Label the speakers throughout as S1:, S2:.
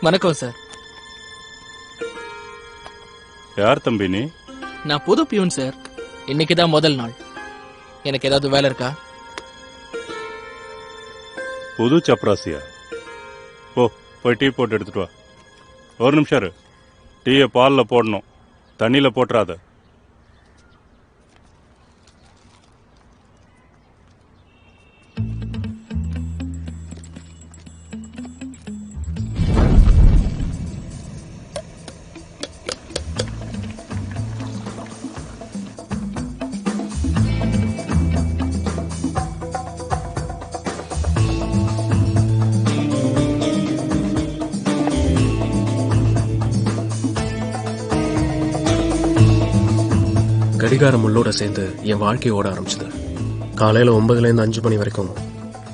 S1: வணக்கம் சார்.
S2: யார் தம்பி நீ?
S1: நான் புது பியூன் சார். இன்னைக்குதான் முதல் நாள். எனக்கு ஏதாவது வேலை இருக்கா?
S2: புது சப்ராசியா? போய் டீ போட்டு எடுத்துட்டு வா. ஒரு நிமிஷம் இரு. டீயை பாலில் போடணும், தண்ணியில் போட்டுறாத.
S3: கடிகாரம் முள்ளோட சேர்ந்து என் வாழ்க்கை ஓட ஆரம்பிச்சது. காலையில 9லேருந்து 5 மணி வரைக்கும்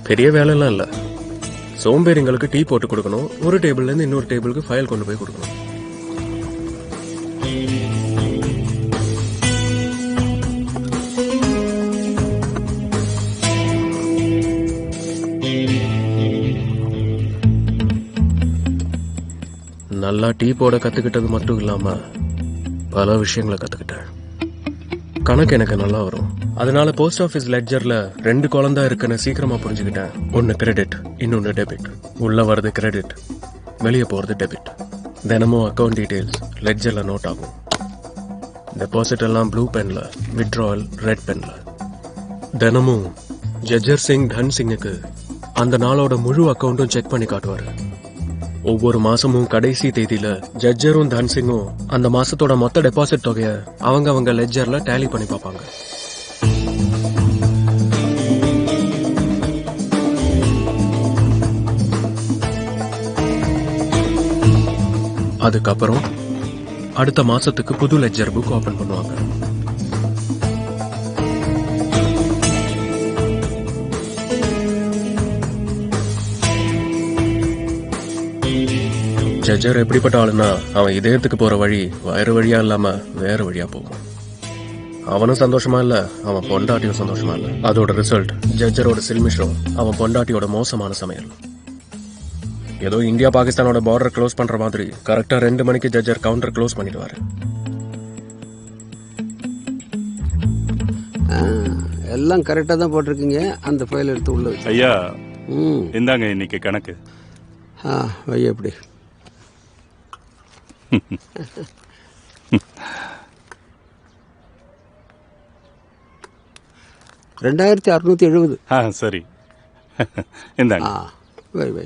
S3: பெரிய வேலைலாம் இல்ல. சோம்பேறிங்களுக்கு டீ போட்டு கொடுக்கணும், ஒரு டேபிள்ல இருந்து இன்னொரு டேபிளுக்கு ஃபைல் கொண்டு போய் கொடுக்கணும். நல்லா டீ போட கத்துக்கிட்டது மட்டும் இல்லாம பல விஷயங்களை கத்துக்கிட்டேன். கணக்கு எனக்கு நல்லா வரும். அதனால போஸ்ட் ஆபீஸ் லெட்ஜர்ல 2 குழந்தை இருக்குன்னு சீக்கிரமா புரிஞ்சுக்கிட்டேன். ஒன்னு கிரெடிட், இன்னொன்னு டெபிட். உள்ள வர்றது கிரெடிட், வெளியே போறது டெபிட். தினமும் அக்கௌண்ட் டீடைல்ஸ் லெட்ஜர்ல நோட் ஆகும். டெபாசிட் எல்லாம் ப்ளூ பென்ல, வித்ட்ராவல் ரெட் பென்ல. தினமும் ஜஜர் சிங் தன் சிங்குக்கு அந்த நாளோட முழு அக்கௌண்ட்டும் செக் பண்ணி காட்டுவாரு. ஒவ்வொரு மாசமும் கடைசி தேதியில ஜட்ஜரும் தன்சிங்கும் அந்த மாசத்தோட மொத்த டெபாசிட் தொகைய அவங்க லெட்ஜர்ல டேலி பண்ணி பார்ப்பாங்க. அதுக்கப்புறம் அடுத்த மாசத்துக்கு புது லெட்ஜர் புக் ஓபன் பண்ணுவாங்க. ஜட்ஜர் எப்படிப்பட்ட ஆளுன்னா, அவன் இதயத்துக்கு போற வழி வயிறு வழியா இல்லாம வேற வழியா போகும். அவனும் சந்தோஷமா இல்ல, அவன் பொண்டாட்டியும் சந்தோஷமா இல்ல. அதோட ரிசல்ட் ஜட்ஜரோட சில்மிஷம், அவன் பொண்டாட்டியோட மோசமான சமையல். ஏதோ இந்தியா பாகிஸ்தானோட பார்டர் க்ளோஸ் பண்ற மாதிரி கரெக்டா 2 மணிக்கு ஜட்ஜர் கவுண்டர் க்ளோஸ் பண்ணிடுவாரு.
S4: எல்லாம் கரெக்டா தான் போட்டிருக்கீங்க. அந்த ஃபைல் எடுத்து உள்ள
S2: ஐயா, இந்தாங்க இன்னைக்கு கணக்கு.
S4: வை எப்படி 2670.
S2: சரி, இந்தாங்க.
S4: வை வை.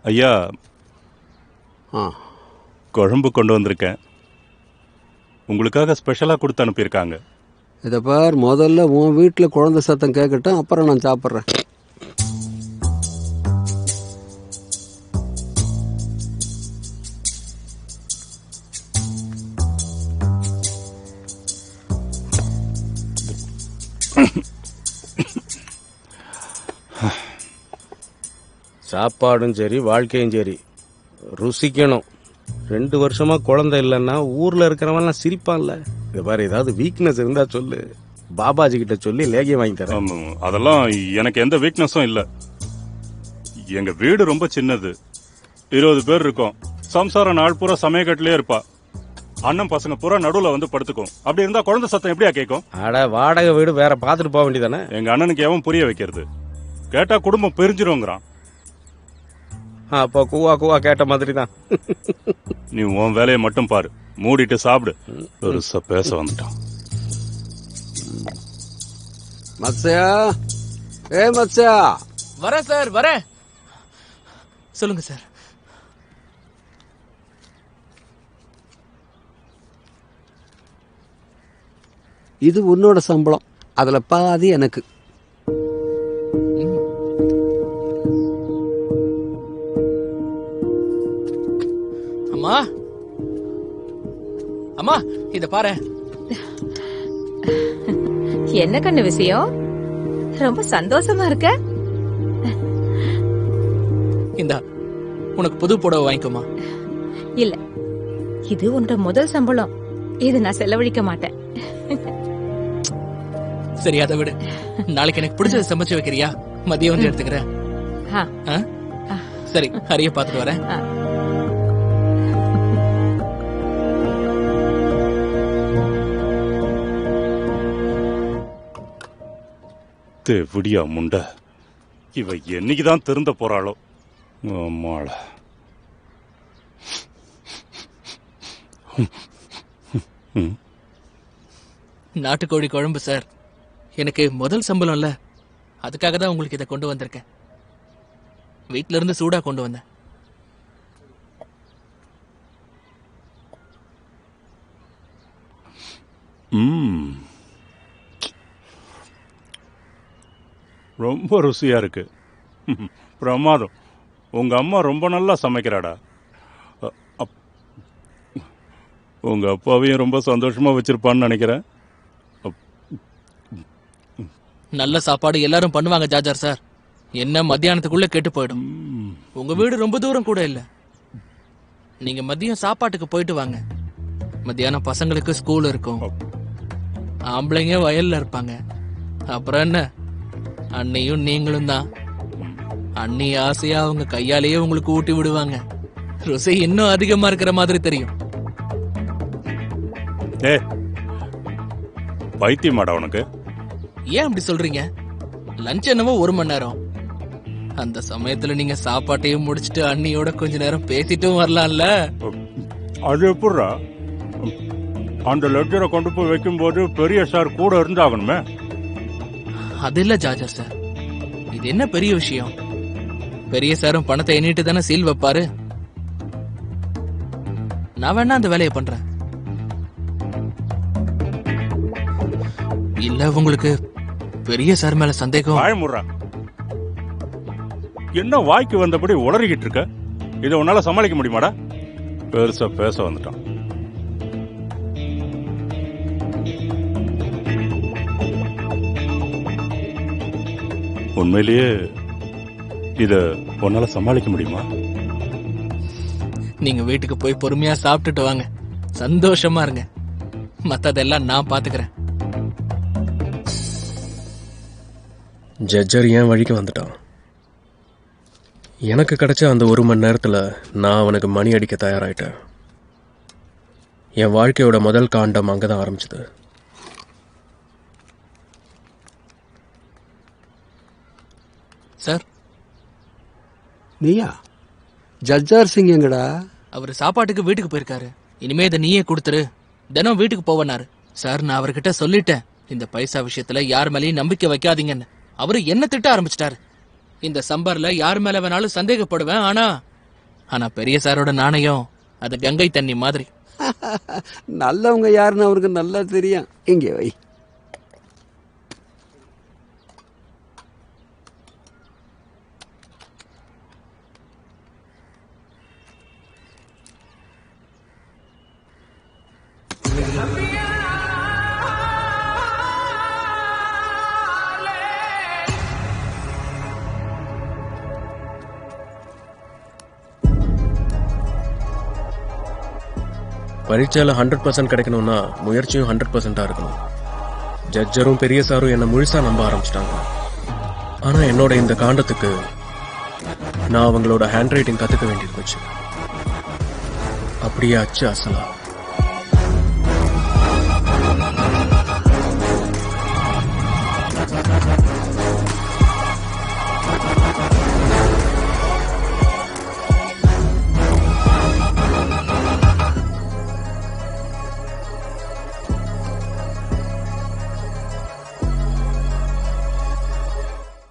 S2: ஐயா, குழம்பு கொண்டு வந்திருக்கேன். உங்களுக்காக ஸ்பெஷலா கொடுத்து அனுப்பியிருக்காங்க.
S4: இதை பார், முதல்ல உன் வீட்டில் குழந்தை சத்தம் கேட்கட்டும், அப்புறம் நான் சாப்பிட்றேன்.
S5: சாப்பாடும் சரி, வாழ்க்கையும் சரி, ருசிக்கணும். 2 வருஷமா குழந்தை இல்லைன்னா ஊர்ல இருக்கிறவன்லாம் சிரிப்பான்ல. இது பாரு, ஏதாவது வீக்னஸ் இருந்தா சொல்லு, பாபாஜி கிட்ட சொல்லி லேகியம் வாங்கி தரேன்.
S2: அதெல்லாம் எனக்கு எந்த வீக்னஸும் இல்ல. எங்க வீடு ரொம்ப சின்னது, 20 பேர் இருக்கோம். சம்சாரம் நாள் பூரா சமயக்கட்டிலே இருப்பா. அண்ணன் பசங்க பூரா நடுவுல வந்து படுத்துக்கும். அப்படி இருந்தா குழந்தை சத்தம் எப்படியா கேட்கும்?
S5: அட, வாடகை வீடு வேற பாத்துட்டு போக வேண்டியதானே.
S2: எங்க அண்ணனுக்கு எவன் புரிய வைக்கிறது? கேட்டா குடும்பம் பிரிஞ்சிருங்கிறான்.
S5: அப்போ கூவா கூவா கேட்ட மாதிரி தான்.
S2: நீ உன் வேலையை மட்டும் பாரு, மூடிட்டு சாப்பிடு. பெருசா பேச வந்துட்டான்.
S4: மத்ஸ்யா, மத்ஸ்யா.
S1: வரேன் சார், வரேன். சொல்லுங்க சார்.
S4: இது உன்னோட சம்பளம், அதுல பாதி எனக்கு.
S1: அம்மா, அம்மா, இத பாரு.
S6: என்ன கண்ணு விஷயம்? ரொம்ப சந்தோஷமா இருக்க.
S1: இந்தா, உனக்கு புது புடவை வாங்கிக்கோமா.
S6: இல்ல, இது உன்னோட முதல் சம்பளம். இது நான் செலவழிக்க மாட்டேன்.
S1: சரி, அதை விடு. நாளைக்கு எனக்கு பிடிச்சது சமைச்சு வைக்கிறியா? மதியம் வந்து எடுத்துக்கிறேன். சரி, ஹரிய பாத்துட்டு வரேன்.
S2: விடியா முண்ட, இவ என்னைக்குதான் திருந்த போறாளோ. அம்மாள
S1: நாட்டுக்கோழி குழம்பு சார். எனக்கு முதல் சம்பளம் இல்ல, அதுக்காக தான் உங்களுக்கு இதை கொண்டு வந்திருக்கேன். வீட்ல இருந்து சூடா கொண்டு வந்தேன்.
S2: ரொம்ப ருசியா இருக்கு. பிரமாதம். உங்க அம்மா ரொம்ப நல்லா சமைக்கிறாடா. உங்க அப்பாவையும் ரொம்ப சந்தோஷமா வச்சிருப்பான்னு நினைக்கிறேன்.
S1: நல்ல சாப்பாடு எல்லாரும் பண்ணுவாங்க ஜாஜார் சார். என்ன மத்தியானத்துக்குள்ள கெட்டு போயிடும். உங்க வீடு ரொம்ப தூரம் கூட இல்ல. நீங்க மதியம் சாப்பாட்டுக்கு போயிட்டு வாங்க. மத்தியானம் பசங்களுக்கு ஸ்கூல் இருக்கும், ஆம்பளைங்க வயல்ல இருப்பாங்க. அப்புறம் என்ன, அண்ணியும் நீங்களும் தான். அண்ணி ஆசையா அவங்க கையாலேயே உங்களுக்கு ஊட்டி விடுவாங்க. ருசி இன்னும் அதிகமா இருக்கிற மாதிரி தெரியும்.
S2: பைத்தியமாடா உனக்கு?
S1: ஏன் அப்படி சொல்றீங்க? லஞ்ச் என்னவோ 1 மணி நேரம். அந்த சமயத்துல நீங்க சாப்பாட்டையும் முடிச்சிட்டு அண்ணியோட கொஞ்ச நேரம் பேசிட்டும் வரலாம்ல.
S2: அது எப்படா? அந்த லெட்டரை கொண்டு போய் வைக்கும் போது பெரிய சார் கூட இருந்தாகணுமே.
S1: அது இல்ல ஜாஜர் சார், இது என்ன பெரிய விஷயம்? பெரிய சாரும் பணத்தை எண்ணிட்டு தானே சீல் வைப்பாரு. நான் வேணா அந்த வேலையை பண்றேன். இல்ல உங்களுக்கு பெரிய சார் மேல சந்தேகம்?
S2: வாயமுறா, என்ன வாய்க்கு வந்தபடி உளறிக்கிட்டு இருக்க? இதை உன்னால சமாளிக்க முடியுமாடா? பெருசா பேச வந்துட்டான். உண்மையிலேயே இத உன்னால சமாளிக்க முடியுமா?
S1: நீங்க வீட்டுக்கு போய் பொறுமையா சாப்பிட்டுட்டு வாங்க, சந்தோஷமா இருங்க. மத்ததெல்லாம் நான் பாத்துக்கிறேன்.
S3: ஜட்ஜர் ஏன் வழிக்கு வந்துட்டான். எனக்கு கிடைச்ச அந்த 1 மணி நேரத்தில் நான் அவனுக்கு மணி அடிக்க தயாராயிட்டேன். என் வாழ்க்கையோட முதல் காண்டம் அங்கதான் ஆரம்பிச்சது.
S1: சார்,
S4: நீயா? ஜட்ஜார் சிங் எங்கடா?
S1: அவரு சாப்பாட்டுக்கு வீட்டுக்கு போயிருக்காரு. இனிமே இதை நீயே கொடுத்துரு, தினம் வீட்டுக்கு போவனாரு. சார், நான் அவர்கிட்ட சொல்லிட்டேன், இந்த பைசா விஷயத்துல யார் மேலேயும் நம்பிக்கை வைக்காதீங்கன்னு. அவரு என்ன திட்ட ஆரம்பிச்சிட்டாரு. இந்த சம்பர்ல யார் மேல வேணாலும் சந்தேகப்படுவேன், ஆனா பெரிய சாரோட நாணயம் அது கங்கை தண்ணி மாதிரி.
S4: நல்லவங்க யாருன்னு அவருக்கு நல்லா தெரியும். இங்கே வை.
S3: பரீட்சையில் 100% கிடைக்கணும்னா முயற்சியும் 100% இருக்கணும். ஜட்ஜரும் பெரிய சாரும் என்னை முழுசா நம்ப ஆரம்பிச்சிட்டாங்க. ஆனா என்னோட இந்த காண்டத்துக்கு நான் அவங்களோட ஹேண்ட் ரைட்டிங் கத்துக்க வேண்டியிருந்துச்சு. அப்படியே அச்சு அசலா